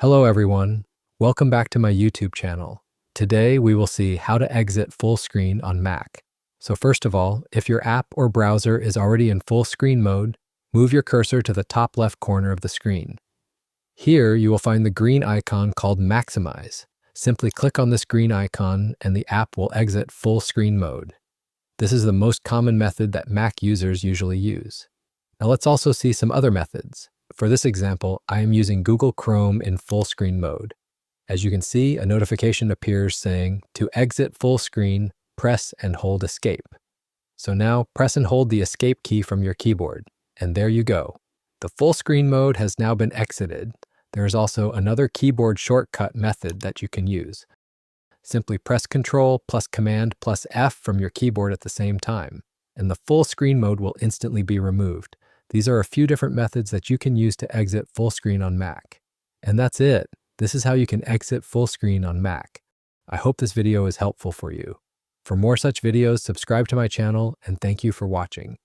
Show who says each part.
Speaker 1: Hello everyone, welcome back to my YouTube channel. Today we will see how to exit full screen on Mac. So first of all, if your app or browser is already in full screen mode, move your cursor to the top left corner of the screen. Here you will find the green icon called Maximize. Simply click on this green icon and the app will exit full screen mode. This is the most common method that Mac users usually use. Now let's also see some other methods. For this example, I am using Google Chrome in full screen mode. As you can see, a notification appears saying, to exit full screen, press and hold Escape. So now press and hold the Escape key from your keyboard, and there you go. The full screen mode has now been exited. There is also another keyboard shortcut method that you can use. Simply press Ctrl plus Command plus F from your keyboard at the same time, and the full screen mode will instantly be removed. These are a few different methods that you can use to exit full screen on Mac. And that's it. This is how you can exit full screen on Mac. I hope this video is helpful for you. For more such videos, subscribe to my channel and thank you for watching.